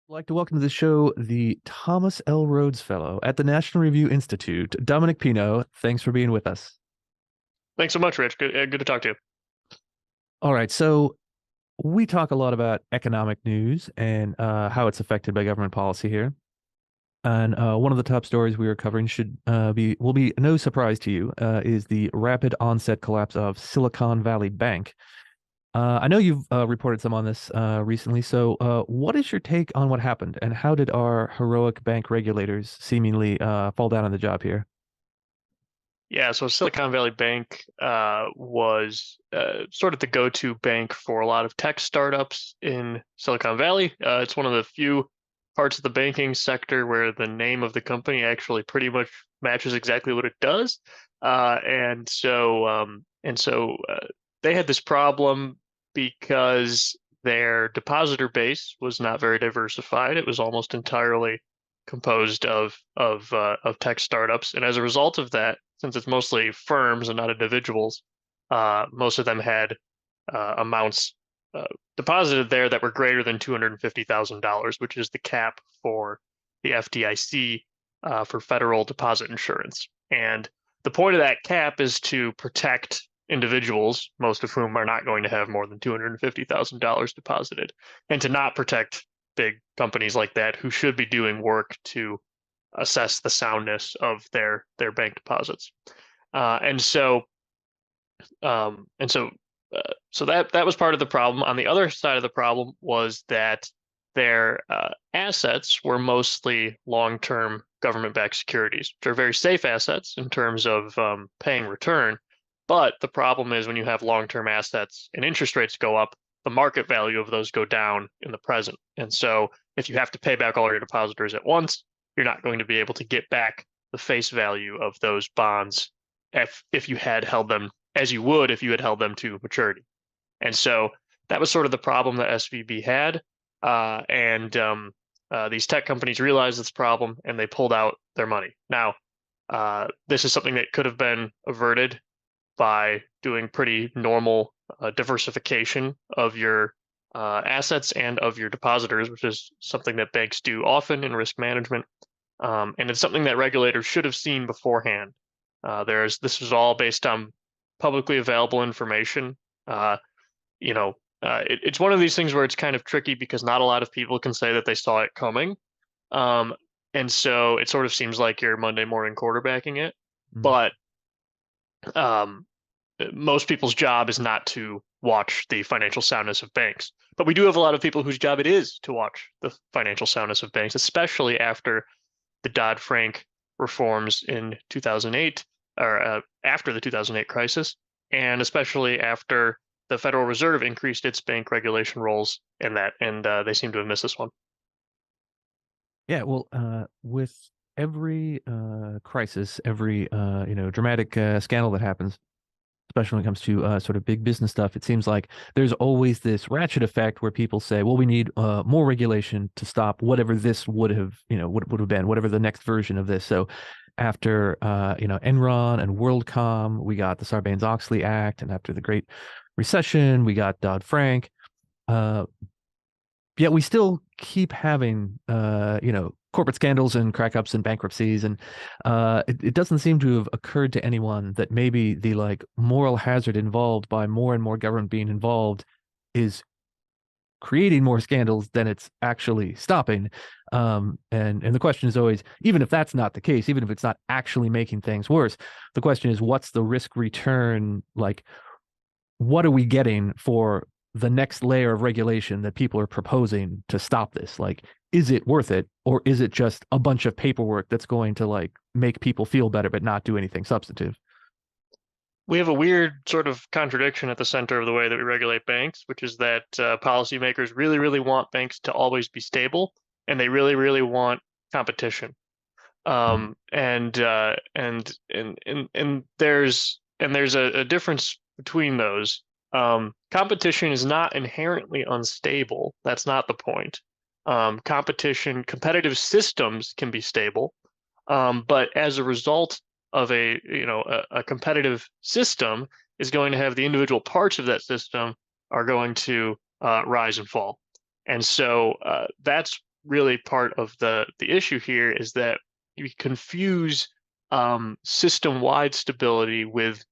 I'd like to welcome to the show the Thomas L. Rhodes Fellow at the National Review Institute, Dominic Pino. Thanks for being with us. Thanks so much, Rich. Good to talk to you. All right, so we talk a lot about economic news and how it's affected by government policy here. And one of the top stories we are covering should will be no surprise to you, is the rapid onset collapse of Silicon Valley Bank. I know you've reported some on this recently. So, what is your take on what happened, and how did our heroic bank regulators seemingly fall down on the job here? Yeah, so Silicon Valley Bank was sort of the go-to bank for a lot of tech startups in Silicon Valley. It's one of the few parts of the banking sector where the name of the company actually pretty much matches exactly what it does. And so they had this problem because their depositor base was not very diversified. It was almost entirely composed of tech startups, and as a result of that, since it's mostly firms and not individuals, most of them had amounts uh, deposited there that were greater than $250,000, which is the cap for the FDIC for federal deposit insurance. And the point of that cap is to protect individuals, most of whom are not going to have more than $250,000 deposited, and to not protect big companies like that who should be doing work to assess the soundness of their bank deposits. Uh, and so um, and so so that was part of the problem. On the other side of the problem was that their assets were mostly long-term government-backed securities, which are very safe assets in terms of paying return. But the problem is when you have long-term assets and interest rates go up, the market value of those go down in the present. And so if you have to pay back all your depositors at once, you're not going to be able to get back the face value of those bonds if you had held them as you would if you had held them to maturity. And so that was sort of the problem that SVB had. And these tech companies realized this problem and they pulled out their money. Now, this is something that could have been averted by doing pretty normal diversification of your assets and of your depositors, which is something that banks do often in risk management. And it's something that regulators should have seen beforehand. This was all based on publicly available information. Uh, it's one of these things where it's kind of tricky because not a lot of people can say that they saw it coming. Um, and so it sort of seems like you're Monday morning quarterbacking it. Mhm. But um, most people's job is not to watch the financial soundness of banks. But we do have a lot of people whose job it is to watch the financial soundness of banks, especially after the Dodd-Frank reforms in 2008, or after the 2008 crisis, and especially after the Federal Reserve increased its bank regulation roles in that, and they seem to have missed this one. Yeah, well, with every crisis, every dramatic scandal that happens, especially when it comes to sort of big business stuff, it seems like there's always this ratchet effect where people say, well, we need more regulation to stop whatever this would have, would have been, whatever the next version of this. So after, Enron and WorldCom, we got the Sarbanes-Oxley Act, and after the Great Recession, we got Dodd-Frank. Uh, Yet we still keep having, corporate scandals and crack-ups and bankruptcies, and it doesn't seem to have occurred to anyone that maybe the like moral hazard involved by more and more government being involved is creating more scandals than it's actually stopping. And the question is always, even if that's not the case, even if it's not actually making things worse, the question is, what's the risk return? Like, what are we getting for the next layer of regulation that people are proposing to stop this? Like, is it worth it, or is it just a bunch of paperwork that's going to like make people feel better but not do anything substantive? We have a weird sort of contradiction at the center of the way that we regulate banks, which is that policymakers really, really want banks to always be stable, and they really, really want competition. Mhm. And there's a difference between those. Competition is not inherently unstable. That's not the point. Competitive systems can be stable, but as a result of a competitive system is going to have the individual parts of that system are going to rise and fall. And so that's really part of the issue here is that you confuse system-wide stability with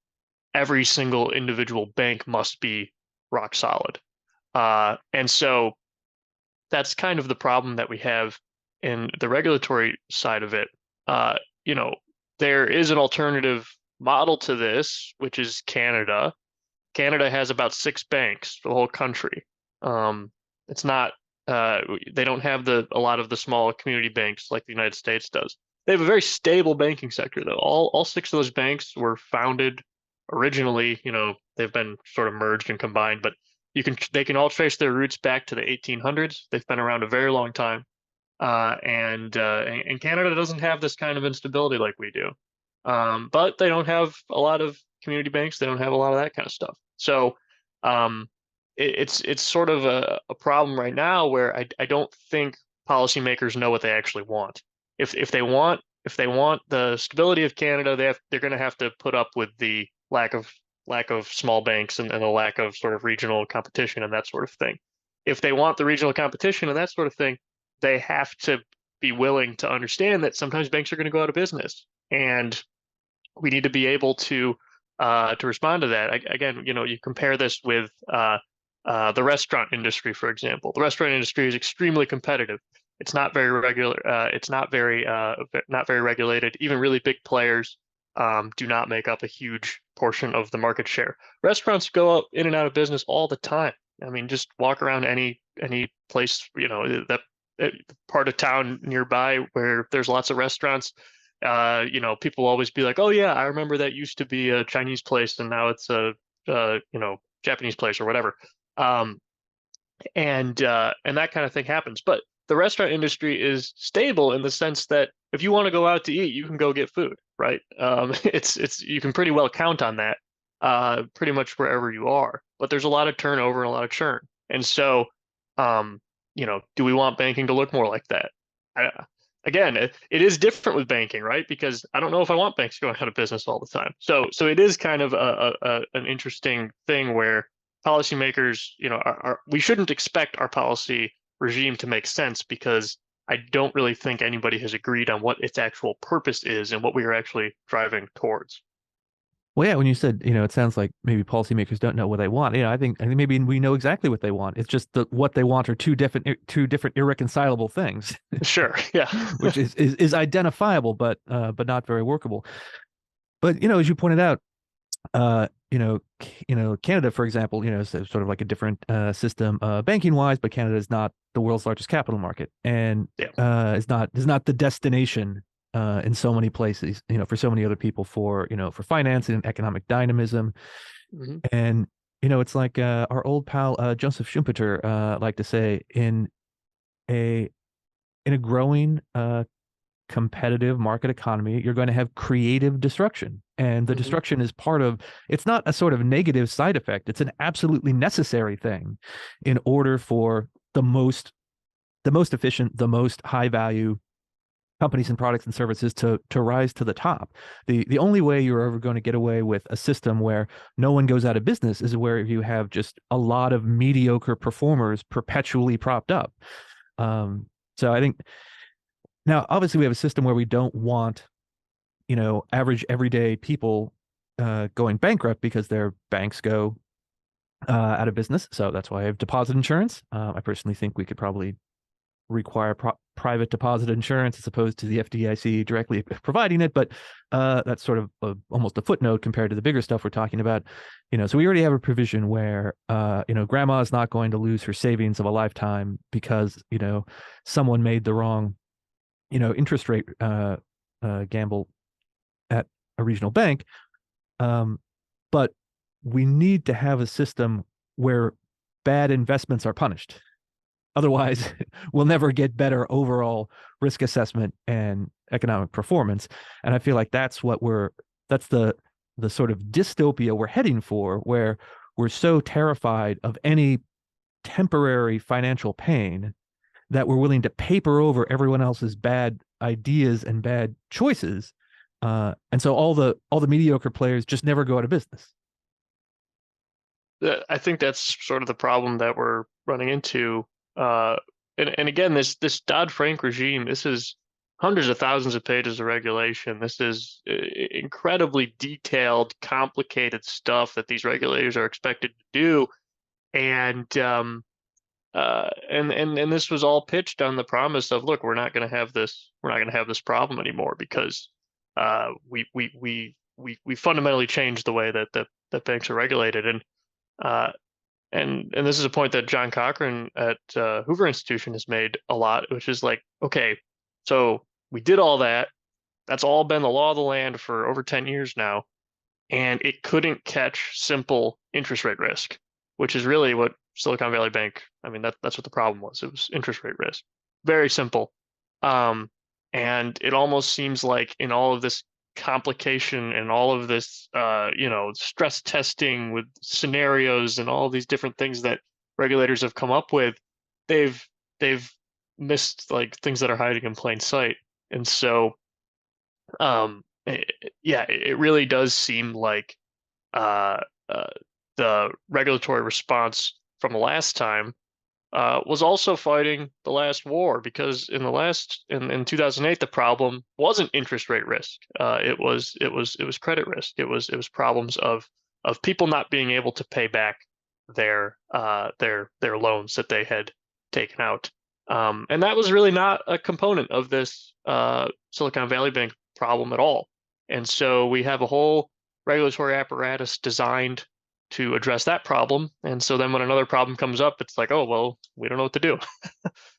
every single individual bank must be rock solid. And so that's kind of the problem that we have in the regulatory side of it. Uh, you know, there is an alternative model to this, which is Canada. Canada has about 6 banks for the whole country. It's not they don't have a lot of the small community banks like the United States does. They have a very stable banking sector though. All 6 of those banks were founded originally, they've been sort of merged and combined, but they can all trace their roots back to the 1800s. They've been around a very long time. And Canada doesn't have this kind of instability like we do. But they don't have a lot of community banks. They don't have a lot of that kind of stuff. So um, it's sort of a problem right now where I don't think policymakers know what they actually want. If they want the stability of Canada, they're going to have to put up with the lack of small banks and the lack of sort of regional competition and that sort of thing. If they want the regional competition and that sort of thing, they have to be willing to understand that sometimes banks are going to go out of business, and we need to be able to respond to that. Again, you compare this with the restaurant industry, for example. The restaurant industry is extremely competitive. It's not very regular. It's not very regulated. Even really big players do not make up a huge portion of the market share. Restaurants go up in and out of business all the time. I mean, just walk around any place, that part of town nearby where there's lots of restaurants. People always be like, "Oh yeah, I remember that used to be a Chinese place, and now it's a Japanese place or whatever." Um, and that kind of thing happens. But the restaurant industry is stable in the sense that if you want to go out to eat, you can go get food, right? It's you can pretty well count on that, pretty much wherever you are. But there's a lot of turnover and a lot of churn, and so, do we want banking to look more like that? I, Again, it is different with banking, right? Because I don't know if I want banks going out of business all the time. So it is kind of an interesting thing where policymakers, we shouldn't expect our policy regime to make sense because I don't really think anybody has agreed on what its actual purpose is and what we are actually driving towards. Well, yeah, when you said, it sounds like maybe policymakers don't know what they want. I think maybe we know exactly what they want. It's just what they want are two different irreconcilable things, Sure, yeah. which is identifiable, but not very workable. But as you pointed out, Canada, for example, is sort of like a different system banking wise, but Canada is not the world's largest capital market, and Yeah. is not the destination in so many places, for so many other people for financing and economic dynamism. Hmm. And it's like our old pal Joseph Schumpeter liked to say, a in a growing competitive market economy, you're going to have creative destruction. And the Hmm. destruction is it's not a sort of negative side effect. It's an absolutely necessary thing in order for the most efficient, the most high value companies and products and services to rise to the top. The only way you're ever going to get away with a system where no one goes out of business is where you have just a lot of mediocre performers perpetually propped up. So I think now, obviously, we have a system where we don't want, average everyday people going bankrupt because their banks go out of business. So that's why I have deposit insurance. I personally think we could probably require private deposit insurance as opposed to the FDIC directly providing it. But that's sort of almost a footnote compared to the bigger stuff we're talking about. So we already have a provision where, grandma is not going to lose her savings of a lifetime because, someone made the wrong interest rate gamble at a regional bank. But we need to have a system where bad investments are punished. Otherwise, we'll never get better overall risk assessment and economic performance. And I feel like that's the sort of dystopia we're heading for, where we're so terrified of any temporary financial pain that we're willing to paper over everyone else's bad ideas and bad choices. And so all the mediocre players just never go out of business. I think that's sort of the problem that we're running into and again, this Dodd-Frank regime, this is hundreds of thousands of pages of regulation. This is incredibly detailed, complicated stuff that these regulators are expected to do. And and this was all pitched on the promise of, look, we're not going to have this problem anymore because we fundamentally changed the way that banks are regulated. Uh, and this is a point that John Cochran at Hoover Institution has made a lot, which is like, okay, so we did all that. That's all been the law of the land for over 10 years now, and it couldn't catch simple interest rate risk, which is really what Silicon Valley Bank, I mean, that's what the problem was. It was interest rate risk. Very simple. Um, and it almost seems like in all of this complication and all of this, stress testing with scenarios and all these different things that regulators have come up with, they've they've missed like things that are hiding in plain sight. And so, yeah, it really does seem like uh, uh, the regulatory response from the last time was also fighting the last war, because in 2008 the problem wasn't interest rate risk. It was credit risk. It was problems of people not being able to pay back their loans that they had taken out. And that was really not a component of this Silicon Valley Bank problem at all. And so we have a whole regulatory apparatus designed to address that problem. And so then when another problem comes up, it's like, oh, well, we don't know what to do.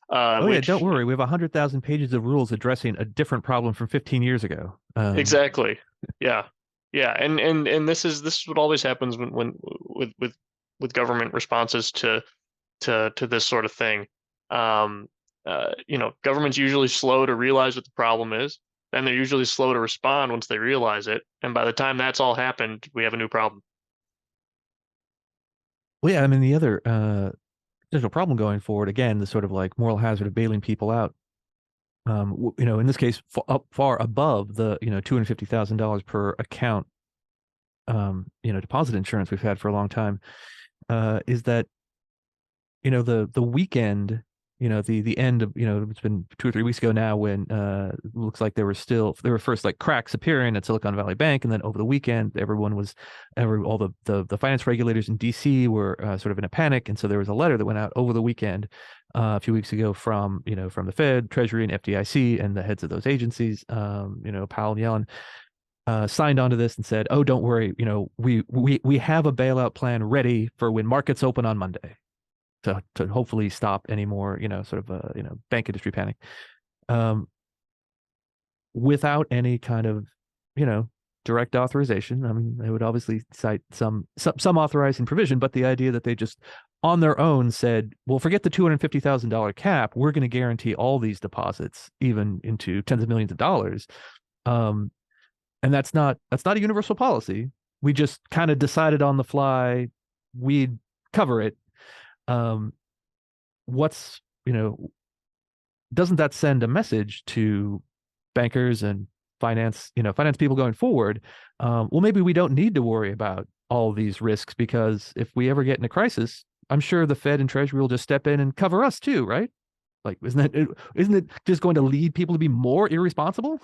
Oh yeah, don't Which worry. We have 100,000 pages of rules addressing a different problem from 15 years ago. exactly. Yeah. Yeah. And this is what always happens when with government responses to this sort of thing. Um, government's usually slow to realize what the problem is. Then they're usually slow to respond once they realize it. And by the time that's all happened, we have a new problem. Well, yeah, I mean the other potential problem going forward, again, the sort of like moral hazard of bailing people out. In this case, up far above the $250,000 per account, deposit insurance we've had for a long time, is that the weekend, the end of, it's been 2 or 3 weeks ago now when it looks like there were first like cracks appearing at Silicon Valley Bank, and then over the weekend all the finance regulators in DC were sort of in a panic, and so there was a letter that went out over the weekend a few weeks ago from the Fed, Treasury, and FDIC, and the heads of those agencies, Powell and Yellen. Signed onto this and said, "Oh, don't worry, we have a bailout plan ready for when markets open on Monday." To hopefully stop any more, sort of bank industry panic, without any kind of, direct authorization. I mean, they would obviously cite some authorizing provision, but the idea that they just on their own said, well, forget the $250,000 cap, we're going to guarantee all these deposits, even into tens of millions of dollars. And that's not a universal policy. We just kind of decided on the fly we'd cover it. um what's doesn't that send a message to bankers and finance people going forward? Well, maybe we don't need to worry about all these risks, because if we ever get in a crisis, I'm sure the Fed and Treasury will just step in and cover us too, right? Like, isn't it just going to lead people to be more irresponsible?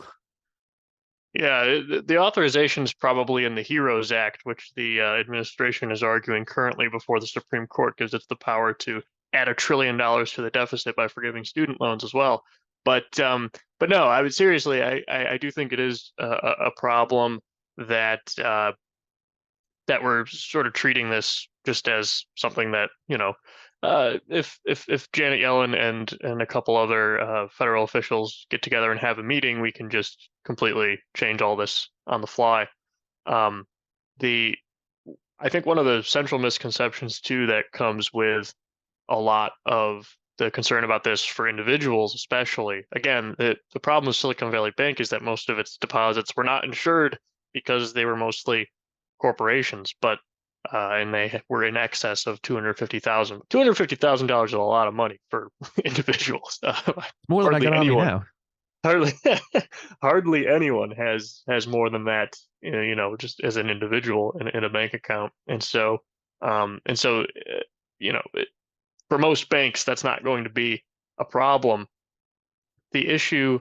Yeah, the authorization is probably in the HEROES Act, which the administration is arguing currently before the Supreme Court, gives it the power to add $1 trillion to the deficit by forgiving student loans as well. But no, I would seriously, I do think it is a problem that that we're sort of treating this just as something that, if Janet Yellen and a couple other federal officials get together and have a meeting, we can just completely change all this on the fly. Um, the I think one of the central misconceptions too that comes with a lot of the concern about this for individuals, especially, again, the problem with Silicon Valley Bank is that most of its deposits were not insured because they were mostly corporations, but and they were in excess of 250,000. $250,000 is a lot of money for individuals. More than I Hardly got on me anyone, now. hardly, hardly anyone has more than that. Just as an individual in a bank account, and so, you know, for most banks, that's not going to be a problem, the issue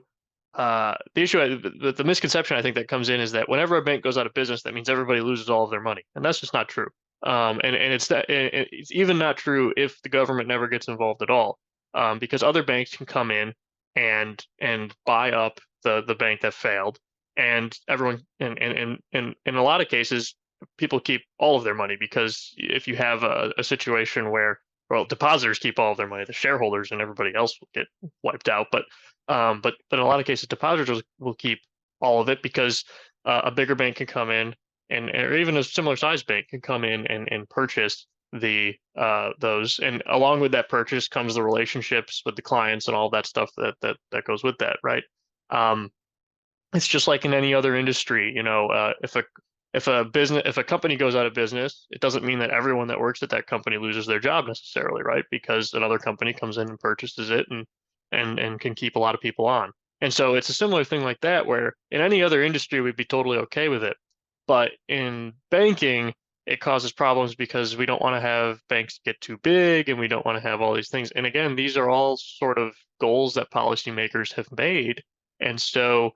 the misconception I think that comes in is that whenever a bank goes out of business, that means everybody loses all of their money, and that's just not true. And it's even not true if the government never gets involved at all, because other banks can come in and buy up the bank that failed, and everyone and in a lot of cases, people keep all of their money because if you have a situation where well, depositors keep all of their money, the shareholders and everybody else will get wiped out, but in a lot of cases, depositors will keep all of it because a bigger bank can come in and or even a similar sized bank can come in and purchase the those, and along with that purchase comes the relationships with the clients and all that stuff that goes with that, right? Um, it's just like in any other industry, if a company goes out of business, it doesn't mean that everyone that works at that company loses their job necessarily, right? Because another company comes in and purchases it and can keep a lot of people on. And so it's a similar thing like that where in any other industry we'd be totally okay with it. But in banking, it causes problems because we don't want to have banks get too big and we don't want to have all these things. And again, these are all sort of goals that policymakers have made. And so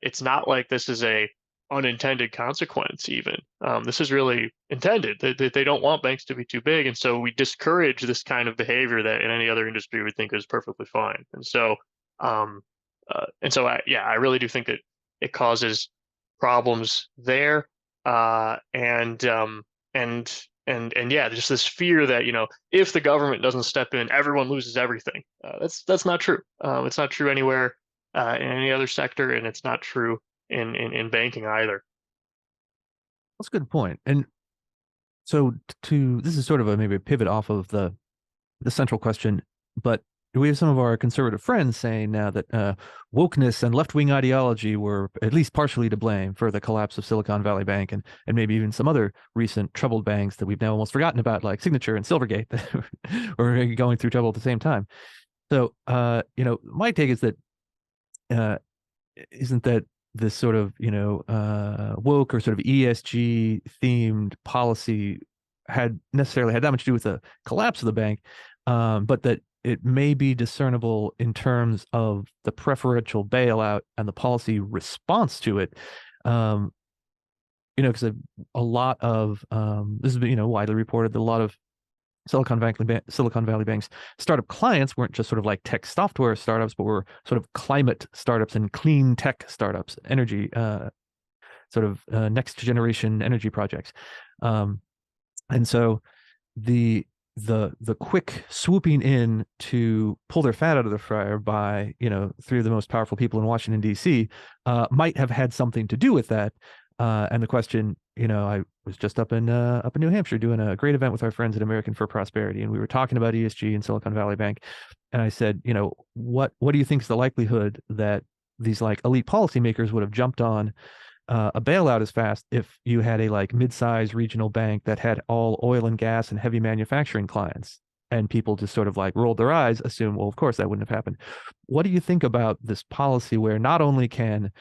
it's not like this is a unintended consequence even. This is really intended. They don't want banks to be too big, and so we discourage this kind of behavior that in any other industry we think is perfectly fine. Um, yeah, I really do think that it causes problems there, and yeah, just this fear that if the government doesn't step in, everyone loses everything. That's not true. It's not true anywhere in any other sector, and it's not true in banking either. That's a good point. And so to this is sort of a maybe a pivot off of the central question, but we have some of our conservative friends saying now that wokeness and left-wing ideology were at least partially to blame for the collapse of Silicon Valley Bank and maybe even some other recent troubled banks that we've now almost forgotten about, like Signature and Silvergate, that were going through trouble at the same time. So, my take is that uh, isn't that this sort of woke or sort of ESG themed policy had necessarily had that much to do with the collapse of the bank, but that it may be discernible in terms of the preferential bailout and the policy response to it. Um, because a lot of this has been widely reported that a lot of Silicon Valley Bank's startup clients weren't just sort of like tech software startups, but were sort of climate startups and clean tech startups, energy, next generation energy projects. And so the the quick swooping in to pull their fat out of the fryer by three of the most powerful people in Washington D.C. Might have had something to do with that. And the question, I was just up in New Hampshire doing a great event with our friends at American for Prosperity, and we were talking about ESG and Silicon Valley Bank. And I said, what do you think is the likelihood that these like elite policymakers would have jumped on a bailout as fast if you had a like mid-sized regional bank that had all oil and gas and heavy manufacturing clients, and people just sort of like rolled their eyes, assume, well, of course that wouldn't have happened. What do you think about this policy where not only can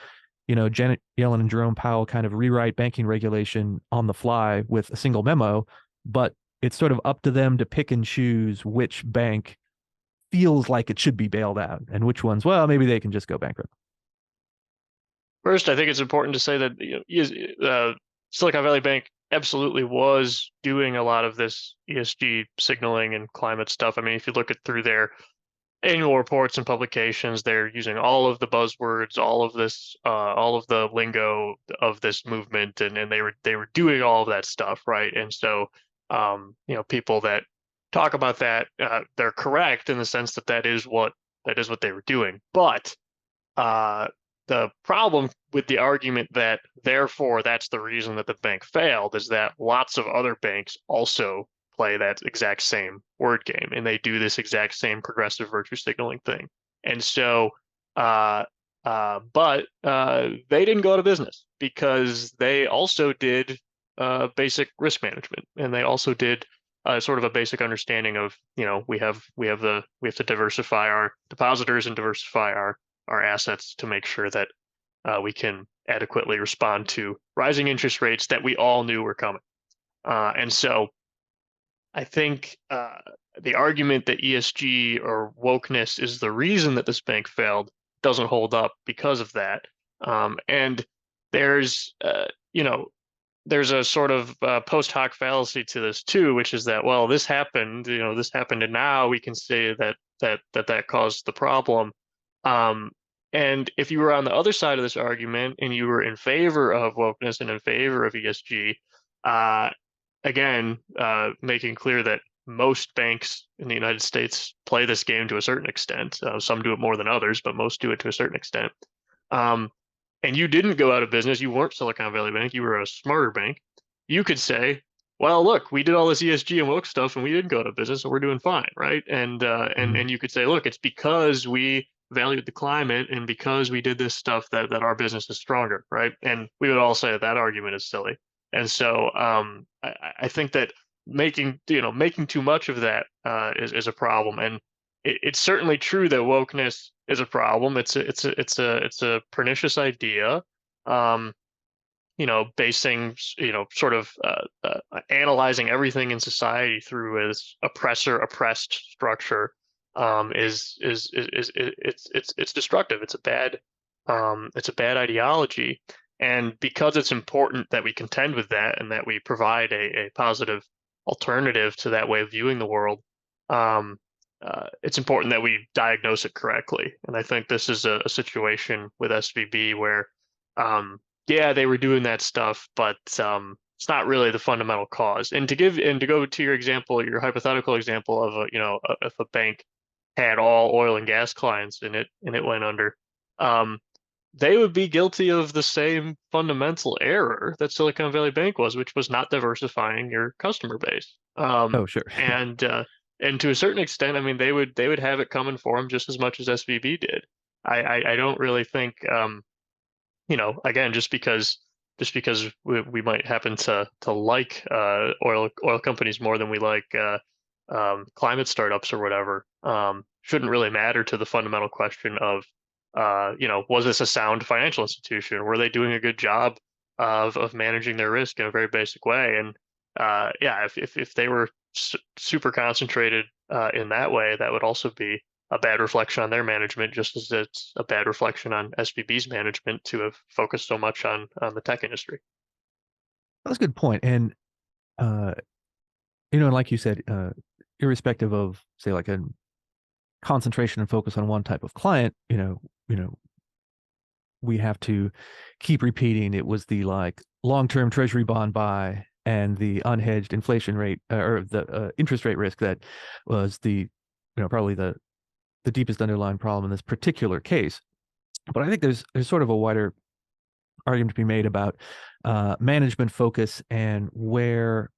Janet Yellen and Jerome Powell kind of rewrite banking regulation on the fly with a single memo, but it's sort of up to them to pick and choose which bank feels like it should be bailed out and which ones, well, maybe they can just go bankrupt. First, I think it's important to say that Silicon Valley Bank absolutely was doing a lot of this ESG signaling and climate stuff. I mean, if you look at through their annual reports and publications, they're using all of the buzzwords, all of this, all of the lingo of this movement, and they were doing all of that stuff, right? And so, people that talk about that, they're correct in the sense that that is what they were doing. But uh, the problem with the argument that therefore that's the reason that the bank failed is that lots of other banks also play that exact same word game and they do this exact same progressive virtue signaling thing. And so, they didn't go out of business because they also did basic risk management and they also did sort of a basic understanding of we have to diversify our depositors and diversify our assets to make sure that we can adequately respond to rising interest rates that we all knew were coming. And so I think the argument that ESG or wokeness is the reason that this bank failed doesn't hold up because of that. And there's, you know, there's a sort of post hoc fallacy to this too, which is that, well, this happened, this happened, and now we can say that caused the problem. Um, and if you were on the other side of this argument and you were in favor of wokeness and in favor of ESG, uh, again, making clear that most banks in the United States play this game to a certain extent. Some do it more than others, but most do it to a certain extent. Um, and you didn't go out of business, you weren't Silicon Valley Bank, you were a smarter bank, you could say, well, look, we did all this ESG and woke stuff and we didn't go out of business, so we're doing fine, right? And you could say, look, it's because we valued the climate and because we did this stuff that our business is stronger, right? And we would all say that that argument is silly. And so I think that making too much of that is a problem. And it's certainly true that wokeness is a problem. It's a pernicious idea. Um, basing, sort of analyzing everything in society through as oppressor oppressed structure it's destructive. It's a bad ideology. And because it's important that we contend with that and that we provide a positive alternative to that way of viewing the world, um, it's important that we diagnose it correctly. And I think this is a situation with SVB where, yeah, they were doing that stuff, but it's not really the fundamental cause. And to go to your example, your hypothetical example of if a bank had all oil and gas clients in it and it went under, um, they would be guilty of the same fundamental error that Silicon Valley Bank was, which was not diversifying your customer base. Oh, sure. And to a certain extent, I mean, they would have it coming for them just as much as SVB did. I don't really think, again, just because we might happen to like oil companies more than we like climate startups or whatever, shouldn't really matter to the fundamental question of, was this a sound financial institution? Were they doing a good job of managing their risk in a very basic way? And yeah, if they were super concentrated in that way, that would also be a bad reflection on their management, just as it's a bad reflection on SVB's management to have focused so much on the tech industry. That's a good point. And uh, like you said, irrespective of say like a concentration and focus on one type of client, we have to keep repeating it was the like long-term treasury bond buy and the unhedged inflation rate or the interest rate risk that was the probably the deepest underlying problem in this particular case. But I think there's sort of a wider argument to be made about management focus and where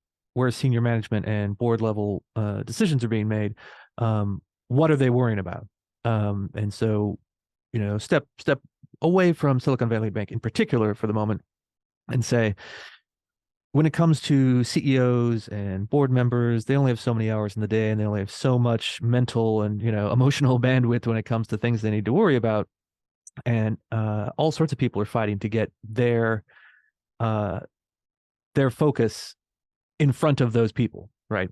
senior management and board level decisions are being made. What are they worrying about? And so, step away from Silicon Valley Bank in particular for the moment and say, when it comes to CEOs and board members, they only have so many hours in the day and they only have so much mental and, emotional bandwidth when it comes to things they need to worry about. And all sorts of people are fighting to get their focus in front of those people, right?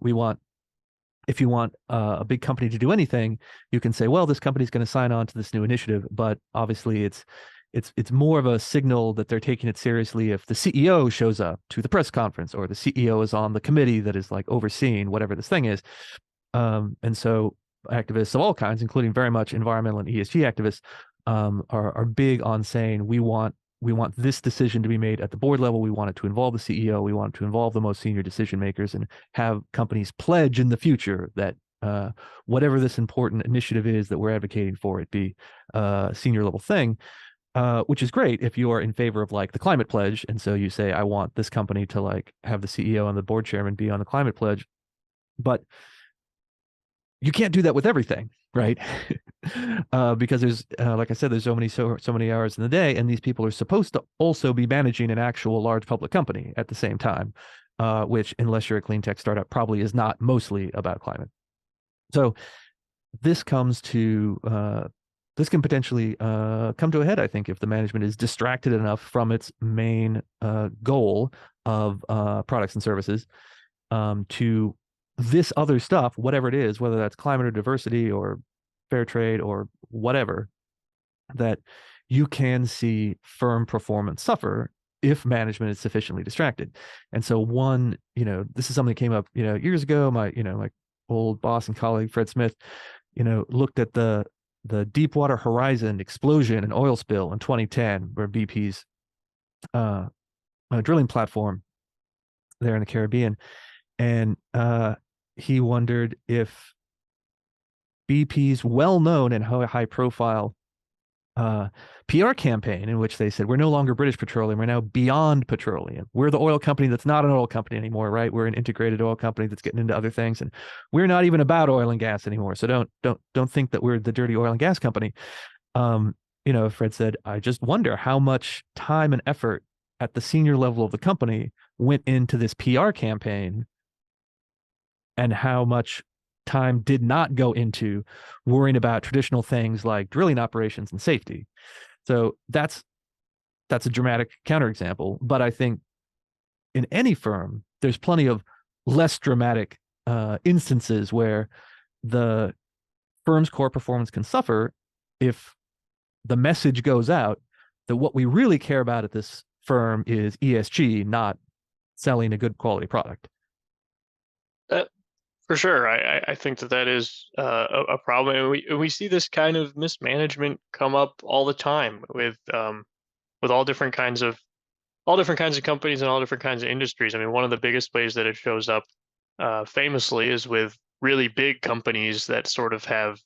If you want a big company to do anything, you can say, well, this company's going to sign on to this new initiative, but obviously it's more of a signal that they're taking it seriously if the CEO shows up to the press conference or the CEO is on the committee that is like overseeing whatever this thing is. And so activists of all kinds, including very much environmental and ESG activists, are big on saying we want this decision to be made at the board level. We want it to involve the CEO. We want it to involve the most senior decision makers and have companies pledge in the future that whatever this important initiative is that we're advocating for, it be a senior level thing, which is great if you are in favor of like the climate pledge. And so you say, I want this company to like have the CEO and the board chairman be on the climate pledge. But you can't do that with everything, right? Because there's, like I said, there's so many hours in the day, and these people are supposed to also be managing an actual large public company at the same time, which, unless you're a clean tech startup, probably is not mostly about climate. So this comes to this can potentially come to a head, I think, if the management is distracted enough from its main goal of products and services to this other stuff, whatever it is, whether that's climate or diversity or fair trade or whatever, that you can see firm performance suffer if management is sufficiently distracted. And so one, this is something that came up, years ago. My old boss and colleague Fred Smith, looked at the Deepwater Horizon explosion and oil spill in 2010, where BP's uh, drilling platform there in the Caribbean, and he wondered if BP's well-known and high-profile PR campaign, in which they said, we're no longer British Petroleum, we're now Beyond Petroleum. We're the oil company that's not an oil company anymore, right? We're an integrated oil company that's getting into other things, and we're not even about oil and gas anymore. So don't think that we're the dirty oil and gas company. Fred said, I just wonder how much time and effort at the senior level of the company went into this PR campaign, and how much time did not go into worrying about traditional things like drilling operations and safety. So that's a dramatic counterexample. But I think in any firm, there's plenty of less dramatic instances where the firm's core performance can suffer if the message goes out that what we really care about at this firm is ESG, not selling a good quality product. For sure, I think that is a problem, and we see this kind of mismanagement come up all the time with all different kinds of companies and all different kinds of industries. I mean, one of the biggest ways that it shows up famously is with really big companies that sort of have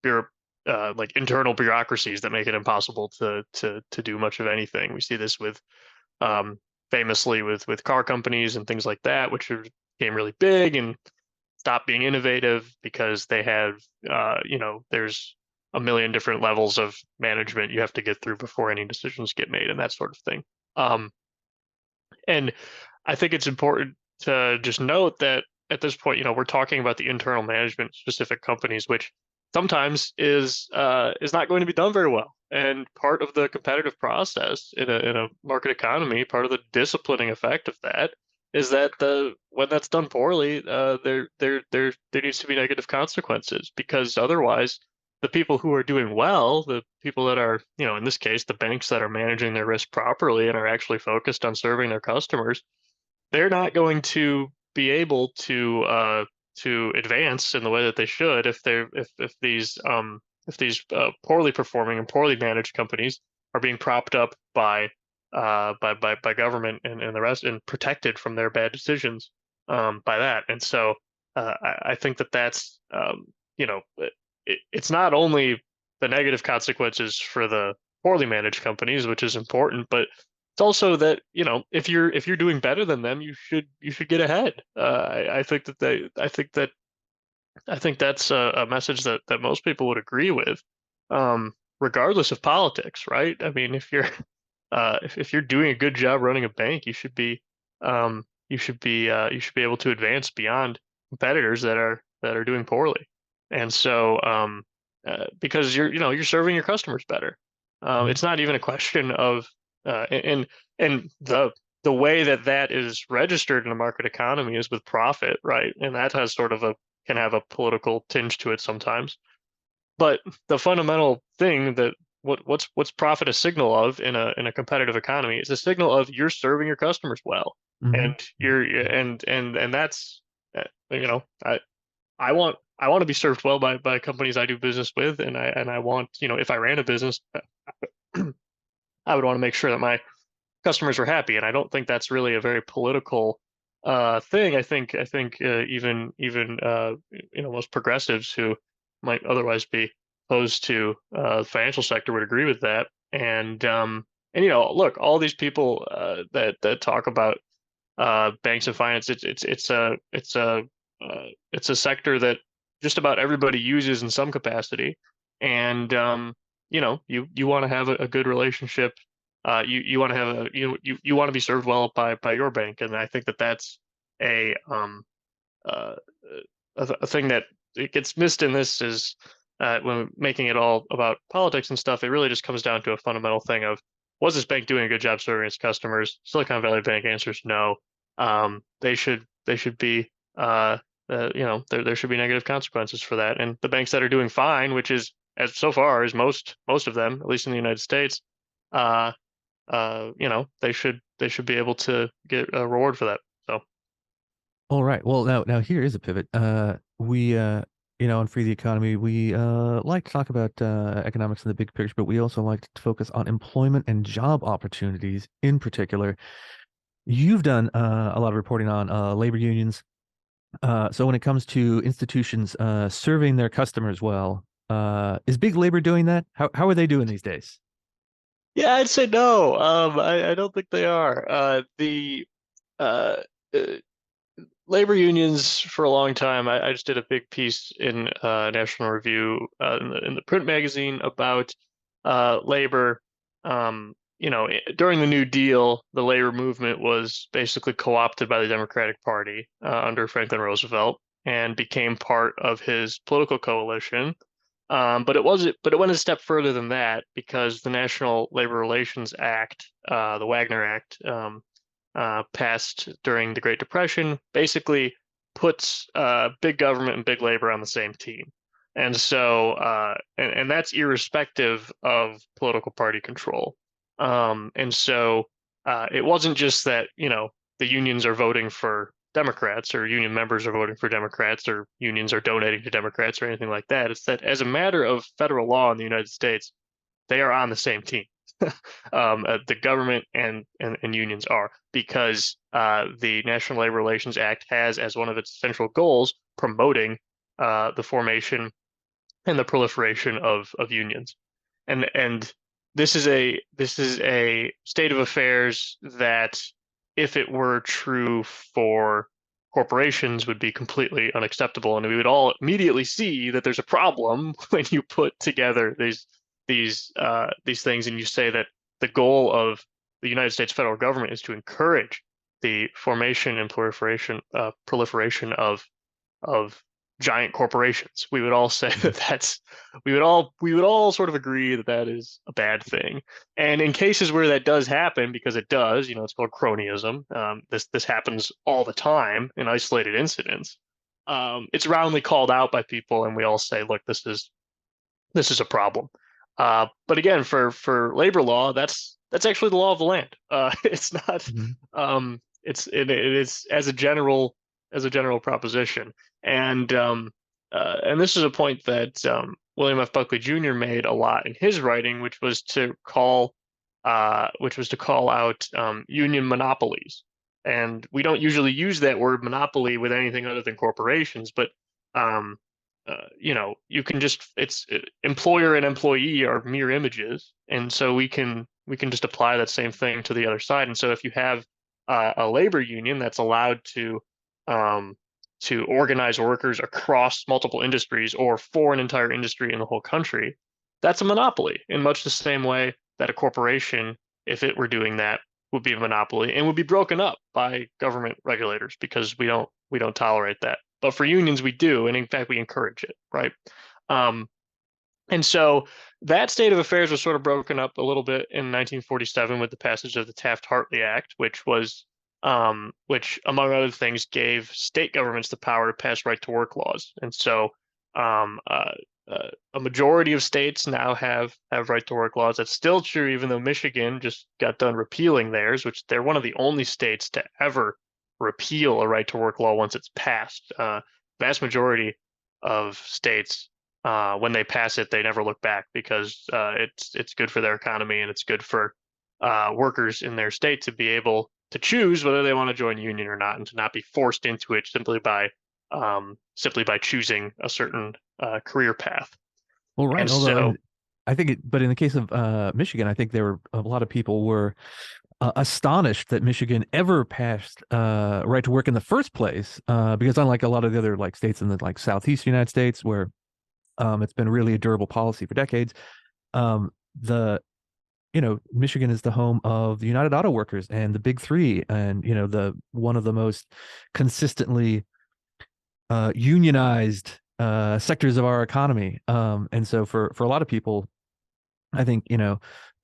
bureau, like internal bureaucracies that make it impossible to do much of anything. We see this with um, famously with car companies and things like that, which became really big and stop being innovative because they have, there's a million different levels of management you have to get through before any decisions get made and that sort of thing. Um, and I think it's important to just note that at this point, we're talking about the internal management specific companies, which sometimes is not going to be done very well. And part of the competitive process in a market economy, part of the disciplining effect of that is that the when that's done poorly, there needs to be negative consequences because otherwise the people who are doing well, the people that are, in this case, the banks that are managing their risk properly and are actually focused on serving their customers, they're not going to be able to advance in the way that they should if these poorly performing and poorly managed companies are being propped up by government and the rest and protected from their bad decisions by that. And so I think that's you know it's not only the negative consequences for the poorly managed companies, which is important, but it's also that if you're doing better than them, you should get ahead. I think that I think that's a message that most people would agree with, regardless of politics, right? I mean, if you're if you're doing a good job running a bank, you should be able to advance beyond competitors that are doing poorly. And so because you're serving your customers better. Mhm. It's not even a question of and the way that that is registered in a market economy is with profit, right? And that has sort of a can have a political tinge to it sometimes. But the fundamental thing that what's profit a signal of in a competitive economy is a signal of you're serving your customers well, Mhm. and you're and that's you know I want to be served well by companies I do business with, and I want if I ran a business, I would want to make sure that my customers were happy, and I don't think that's really a very political thing. I think even most progressives who might otherwise be opposed to the financial sector would agree with that. And look, all these people that talk about banks and finance, it's a sector that just about everybody uses in some capacity, and you want to have a good relationship. You want to have a you want to be served well by your bank, and I think that that's a uh, a thing that it gets missed in this is when making it all about politics and stuff. It really just comes down to a fundamental thing of was this bank doing a good job serving its customers? Silicon Valley Bank answers no. They should be. there should be negative consequences for that. And the banks that are doing fine, which is as so far as most of them, at least in the United States, uh, they should be able to get a reward for that. So All right. Well, now here is a pivot. We on Free the Economy, we like to talk about economics in the big picture, but we also like to focus on employment and job opportunities in particular. You've done a lot of reporting on labor unions. So when it comes to institutions serving their customers well, is big labor doing that? How are they doing these days? yeah, I'd say no. I don't think they are. The uh, uh, labor unions for a long time. I just did a big piece in National Review in the print magazine about labor. During the New Deal, the labor movement was basically co-opted by the Democratic Party under Franklin Roosevelt and became part of his political coalition. But it went a step further than that because the National Labor Relations Act, the Wagner Act, passed during the Great Depression, basically puts big government and big labor on the same team. And that's irrespective of political party control. It wasn't just that, the unions are voting for Democrats or union members are voting for Democrats or unions are donating to Democrats or anything like that. It's that as a matter of federal law in the United States, they are on the same team. The government and unions are because the National Labor Relations Act has as one of its central goals promoting the formation and the proliferation of unions. And this is a state of affairs that, if it were true for corporations, would be completely unacceptable. And we would all immediately see that there's a problem when you put together these things and you say that the goal of the United States federal government is to encourage the formation and proliferation of giant corporations. We would all say that we would all sort of agree that that is a bad thing. And in cases where that does happen, because it does, it's called cronyism. This happens all the time in isolated incidents. It's roundly called out by people, and we all say, "Look, this is a problem." But again, for labor law, that's actually the law of the land. It's not. Mhm. It is as a general proposition, and this is a point that William F. Buckley Jr. made a lot in his writing, which was to call out union monopolies. And we don't usually use that word monopoly with anything other than corporations, but um, you can just it's employer and employee are mere images, and so we can just apply that same thing to the other side. And so if you have a labor union that's allowed um, to organize workers across multiple industries or for an entire industry in the whole country, that's a monopoly in much the same way that a corporation, if it were doing that, would be a monopoly and would be broken up by government regulators because we don't tolerate that. But for unions, we do, and in fact, we encourage it, right? Um, and so that state of affairs was sort of broken up a little bit in 1947 with the passage of the Taft-Hartley Act, which, among other things, gave state governments the power to pass right-to-work laws. And so um, uh, a majority of states now have right-to-work laws. That's still true, even though Michigan just got done repealing theirs, which they're one of the only states to ever repeal a right-to-work law once it's passed. Vast majority of states, when they pass it, they never look back because it's good for their economy and it's good for workers in their state to be able to choose whether they want to join a union or not, and to not be forced into it simply by choosing a certain career path. Well, right. And Although so, I think but in the case of Michigan, I think there were a lot of people were astonished that Michigan ever passed right to work in the first place, because unlike a lot of the other like states in the like southeast United States where it's been really a durable policy for decades, the Michigan is the home of the United Auto Workers and the Big Three, and the one of the most consistently unionized sectors of our economy. And so for a lot of people, I think,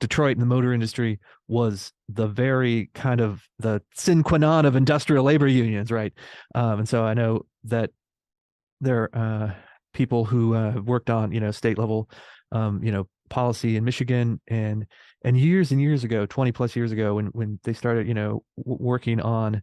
Detroit and the motor industry was the very kind of the sine qua non of industrial labor unions, right? And so I know that They're people who worked on, state level, policy in Michigan, and years ago, 20 plus years ago, when they started, working on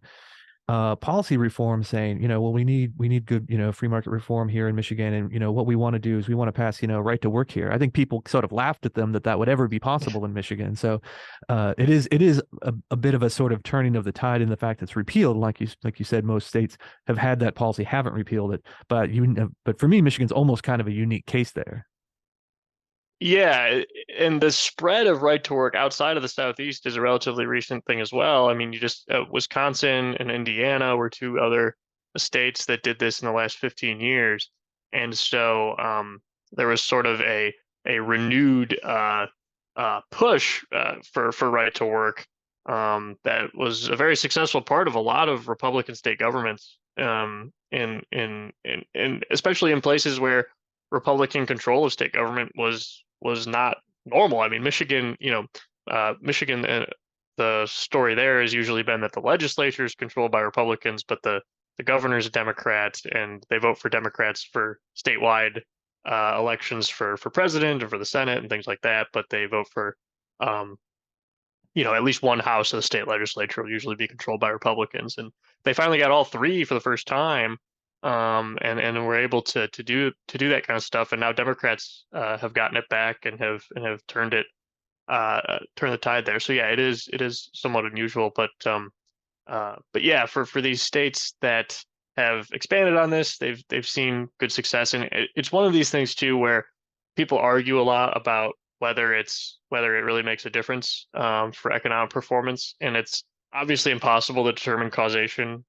policy reform, saying, well, we need good, free market reform here in Michigan, and what we want to do is we want to pass, right to work here. I think people sort of laughed at them that would ever be possible in Michigan. So it is a bit of a sort of turning of the tide in the fact that it's repealed, like you said, most states have had that policy, haven't repealed it, but for me, Michigan's almost kind of a unique case there. Yeah, and the spread of right to work outside of the Southeast is a relatively recent thing as well. I mean, you just Wisconsin and Indiana were two other states that did this in the last 15 years, and so there was sort of a renewed push for right to work that was a very successful part of a lot of Republican state governments, in especially in places where Republican control of state government was not normal. I mean, Michigan, Michigan, the story there has usually been that the legislature is controlled by Republicans, but the governor's a Democrat, and they vote for Democrats for statewide elections for president and for the Senate and things like that. But they vote for um, at least one house of the state legislature will usually be controlled by Republicans, and they finally got all three for the first time, and were able to do that kind of stuff. And now Democrats have gotten it back and have turned the tide there. So yeah, it is somewhat unusual, but yeah, for these states that have expanded on this, they've seen good success, and it's one of these things too where people argue a lot about whether it really makes a difference for economic performance, and it's obviously impossible to determine causation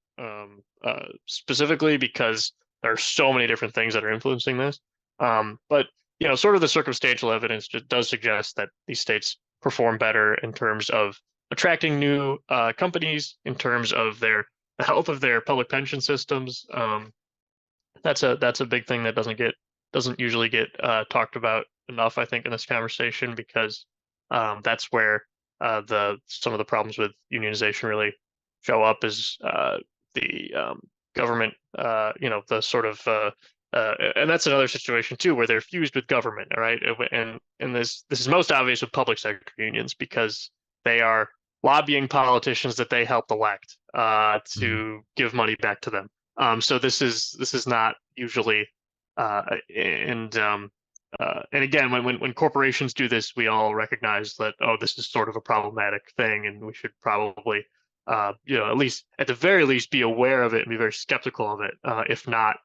specifically because there are so many different things that are influencing this. But sort of the circumstantial evidence just does suggest that these states perform better in terms of attracting new companies, in terms of the health of their public pension systems. That's a big thing that doesn't usually get talked about enough, I think, in this conversation, because that's where the some of the problems with unionization really show up, is the government, the sort of and that's another situation too where they're fused with government, right? And this is most obvious with public sector unions because they are lobbying politicians that they helped elect Mhm. to give money back to them. So this is not usually, and again, when corporations do this, we all recognize that, oh, this is sort of a problematic thing, and we should probably, at the very least, be aware of it and be very skeptical of it, if not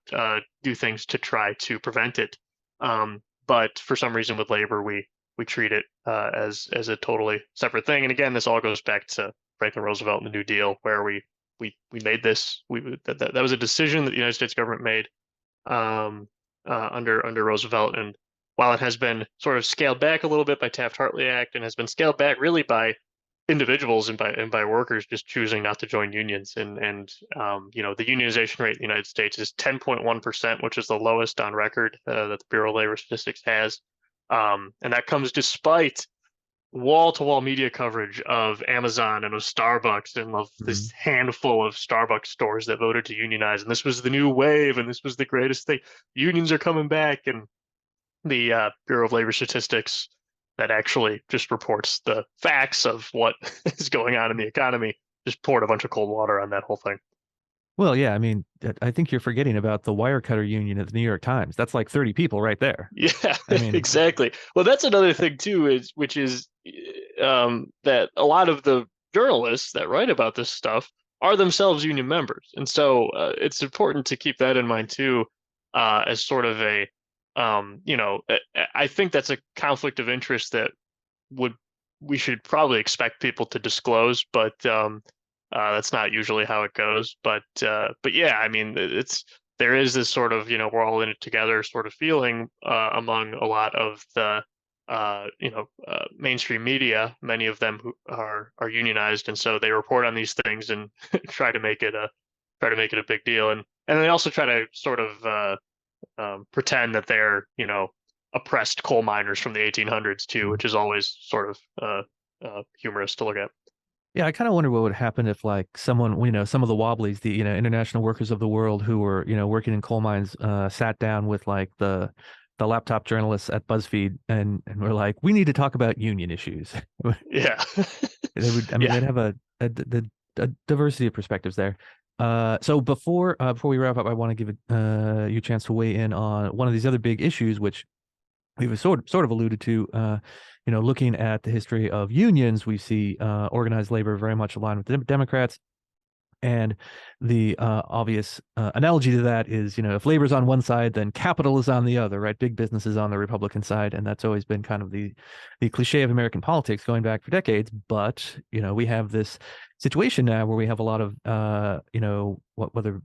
do things to try to prevent it. But for some reason, with labor, we treat it as a totally separate thing. And again, this all goes back to Franklin Roosevelt and the New Deal, where we made this. That was a decision that the United States government made um, under Roosevelt. And while it has been sort of scaled back a little bit by Taft-Hartley Act, and has been scaled back really by individuals and by workers just choosing not to join unions, and the unionization rate in the United States is 10.1%, which is the lowest on record that the Bureau of Labor Statistics has. And that comes despite wall-to-wall media coverage of Amazon and of Starbucks and of this Mhm. handful of Starbucks stores that voted to unionize. And this was the new wave, and this was the greatest thing. Unions are coming back, and the Bureau of Labor Statistics that actually just reports the facts of what is going on in the economy just poured a bunch of cold water on that whole thing. Well, yeah, I mean, I think you're forgetting about the Wirecutter Union at the New York Times. That's like 30 people right there. Yeah, I mean, exactly. Well, that's another thing too, which is that a lot of the journalists that write about this stuff are themselves union members, and so it's important to keep that in mind too, as sort of a, I think that's a conflict of interest that would we should probably expect people to disclose, but that's not usually how it goes. But yeah, I mean, there is this sort of, we're all in it together sort of feeling among a lot of the mainstream media, many of them who are unionized, and so they report on these things and try to make it a big deal, and they also try to sort of pretend that they're oppressed coal miners from the 1800s too, which is always sort of humorous to look at. Yeah, I kind of wonder what would happen if like someone, some of the Wobblies, the, international workers of the world who were, working in coal mines, sat down with like the laptop journalists at BuzzFeed and were like, we need to talk about union issues. Yeah. They would, I mean, Yeah. they'd have a diversity of perspectives there. So before we wrap up, I want to give you a chance to weigh in on one of these other big issues, which we've sort of alluded to. Looking at the history of unions, we see organized labor very much aligned with the Democrats. And the obvious analogy to that is, if labor's on one side, then capital is on the other, right? Big business is on the Republican side, and that's always been kind of the cliche of American politics going back for decades. But we have this situation now where we have a lot of whether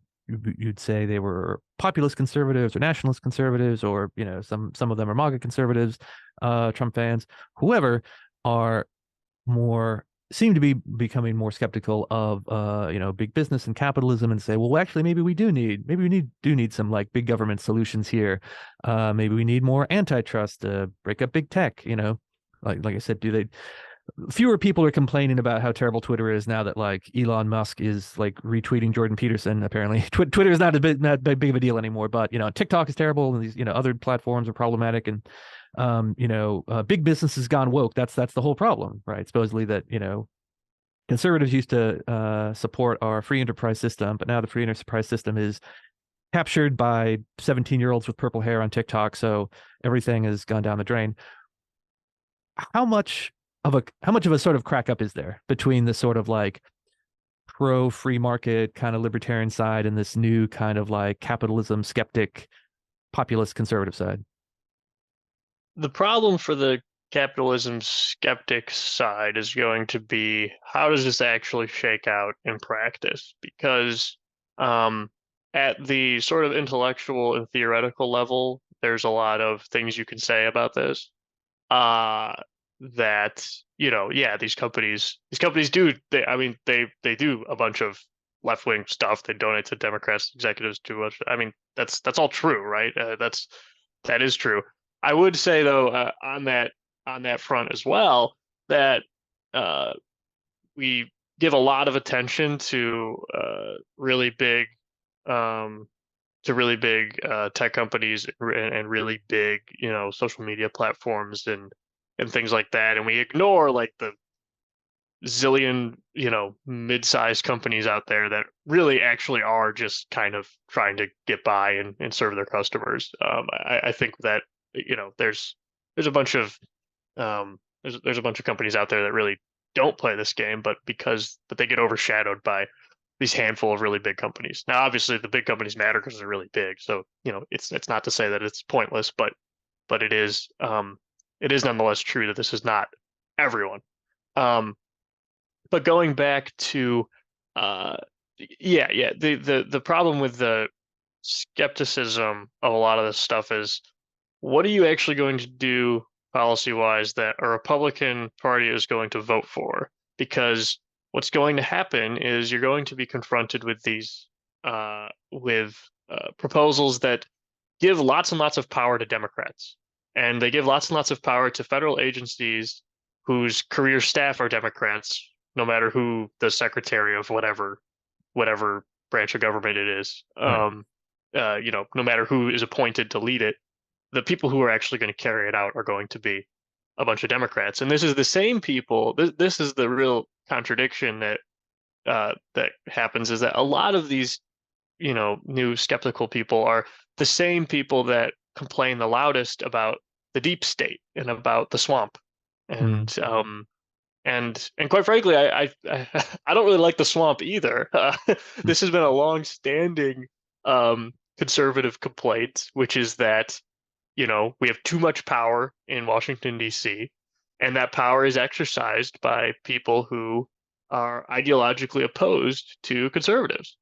you'd say they were populist conservatives or nationalist conservatives, or some of them are MAGA conservatives, Trump fans, whoever are more seem to be becoming more skeptical of big business and capitalism, and say, well, actually maybe we do need some like big government solutions here. Maybe we need more antitrust to break up big tech. Like I said, do they fewer people are complaining about how terrible Twitter is now that like Elon Musk is like retweeting Jordan Peterson. Apparently, Twitter is not big of a deal anymore. But TikTok is terrible, and these other platforms are problematic, and big business has gone woke. That's the whole problem, right? Supposedly that conservatives used to support our free enterprise system, but now the free enterprise system is captured by 17-year-olds with purple hair on TikTok. So everything has gone down the drain. How much of a sort of crack up is there between the sort of like pro free market kind of libertarian side and this new kind of like capitalism skeptic populist conservative side? The problem for the capitalism skeptic side is going to be, how does this actually shake out in practice? Because um, at the sort of intellectual and theoretical level, there's a lot of things you can say about this. Uh, that, yeah, these companies do, I mean, they do a bunch of left wing stuff. They donate to Democrats, executives do. I mean, that's all true, right? That is true. I would say though, on that front as well, that uh, we give a lot of attention um, to really big tech companies and really big, social media platforms and things like that, and we ignore like the zillion, mid-sized companies out there that really actually are just kind of trying to get by and serve their customers. I think that there's a bunch of there's a bunch of companies out there that really don't play this game, but they get overshadowed by these handful of really big companies. Now, obviously, the big companies matter because they're really big, so it's not to say that it's pointless, but it is nonetheless true that this is not everyone. Um, but going back to uh yeah, the problem with the skepticism of a lot of this stuff is, what are you actually going to do policy wise that a Republican Party is going to vote for? Because what's going to happen is you're going to be confronted with these with proposals that give lots and lots of power to Democrats, and they give lots and lots of power to federal agencies whose career staff are Democrats, no matter who the secretary of whatever branch of government it is. Right. No matter who is appointed to lead it, the people who are actually going to carry it out are going to be a bunch of Democrats. And this is the same people. This is the real contradiction that happens, is that a lot of these new skeptical people are the same people that complain the loudest about the deep state and about the swamp. Mm. And quite frankly, I don't really like the swamp either. This has been a long-standing conservative complaint, which is that we have too much power in Washington D.C., and that power is exercised by people who are ideologically opposed to conservatives.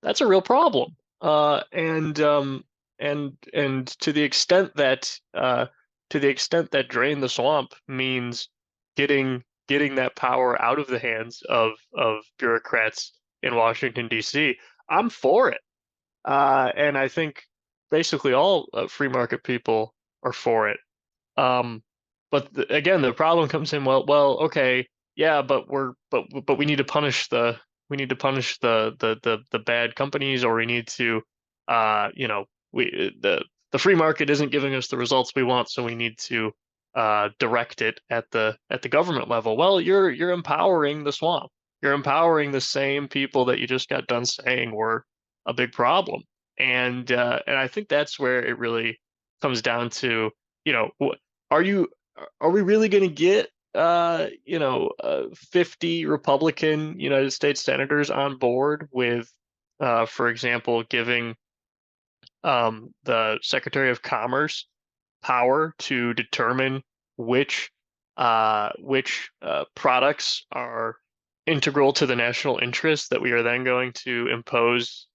That's a real problem. And to the extent that drain the swamp means getting that power out of the hands of bureaucrats in Washington D.C., I'm for it. And I think basically all free market people are for it. Um, but again, the problem comes in. Well, okay. yeah, but we need to punish the bad companies, or we need to, you know, the free market isn't giving us the results we want, so we need to direct it at the government level. Well, you're empowering the swamp. You're empowering the same people that you just got done saying were a big problem, and I think that's where it really comes down to, you know, are you are we really going to get 50 Republican United States senators on board with, for example, giving the Secretary of Commerce power to determine which products are integral to the national interest that we are then going to impose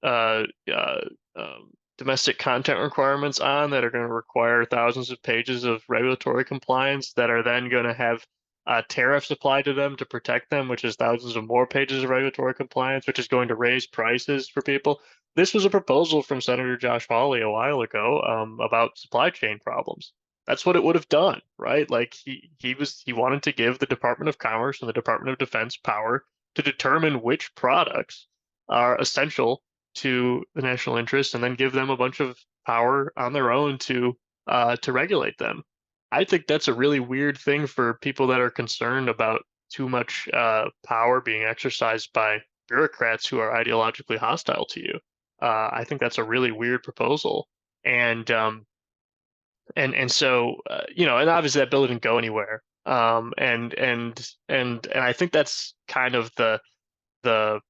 domestic content requirements on, that are going to require thousands of pages of regulatory compliance, that are then going to have tariffs applied to them to protect them, which is thousands of more pages of regulatory compliance, which is going to raise prices for people. This was a proposal from Senator Josh Hawley a while ago, about supply chain problems. That's what it would have done, right? Like he wanted to give the Department of Commerce and the Department of Defense power to determine which products are essential to the national interest, and then give them a bunch of power on their own to regulate them. I think that's a really weird thing for people that are concerned about too much power being exercised by bureaucrats who are ideologically hostile to you. I think that's a really weird proposal, and and so and obviously that bill didn't go anywhere. And I think that's kind of the the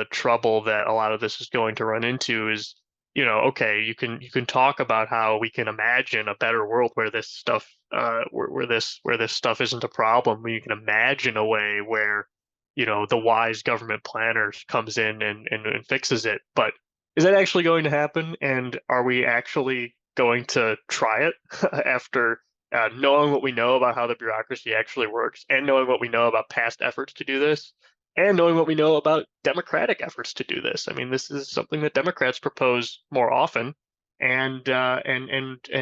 trouble that a lot of this is going to run into is, okay, you can talk about how we can imagine a better world where this stuff where this stuff isn't a problem. Where you can imagine a way where, the wise government planner comes in and fixes it. But is that actually going to happen? And are we actually going to try it after knowing what we know about how the bureaucracy actually works, and knowing what we know about past efforts to do this, and knowing what we know about democratic efforts to do this? I mean, this is something that Democrats propose more often, and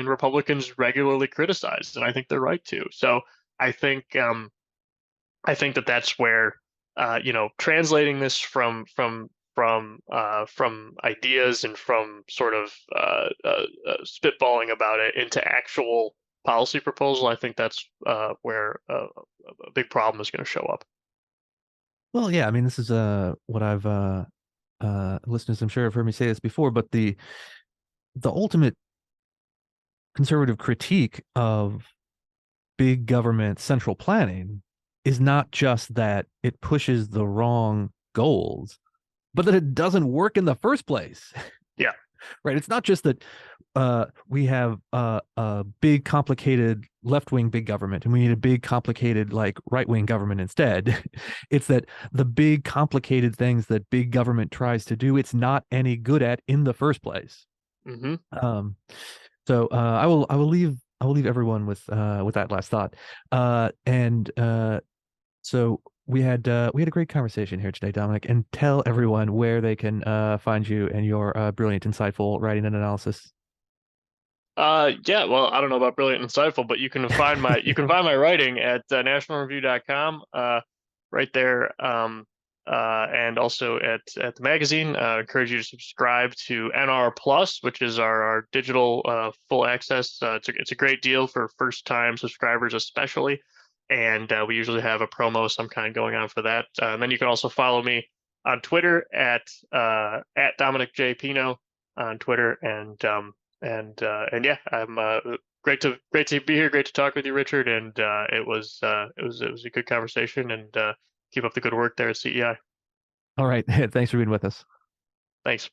Republicans regularly criticize, and I think they're right to. So I think I think that that's where, translating this from ideas and from sort of spitballing about it into actual policy proposal, I think that's where a big problem is going to show up. Well, yeah, I mean, this is what I've listeners, I'm sure, have heard me say this before, but the ultimate conservative critique of big government central planning is not just that it pushes the wrong goals, but that it doesn't work in the first place. Yeah. Right? It's not just that we have a big, complicated left-wing big government, and we need a big, complicated like right-wing government instead. It's that the big, complicated things that big government tries to do, it's not any good at in the first place. Hmm. Um, so I will leave everyone with that last thought. And so we had a great conversation here today, Dominic, and tell everyone where they can find you and your brilliant, insightful writing and analysis. Yeah, well, I don't know about brilliant and insightful, but you can find my writing at nationalreview.com, right there, and also at the magazine. I encourage you to subscribe to NR Plus, which is our digital full access. It's a great deal for first time subscribers, especially, and we usually have a promo of some kind going on for that. And then you can also follow me on Twitter at Dominic J Pino on Twitter, and yeah, I'm great to be here. Great to talk with you, Richard. And it was a good conversation. And keep up the good work there at CEI. All right. Thanks for being with us. Thanks.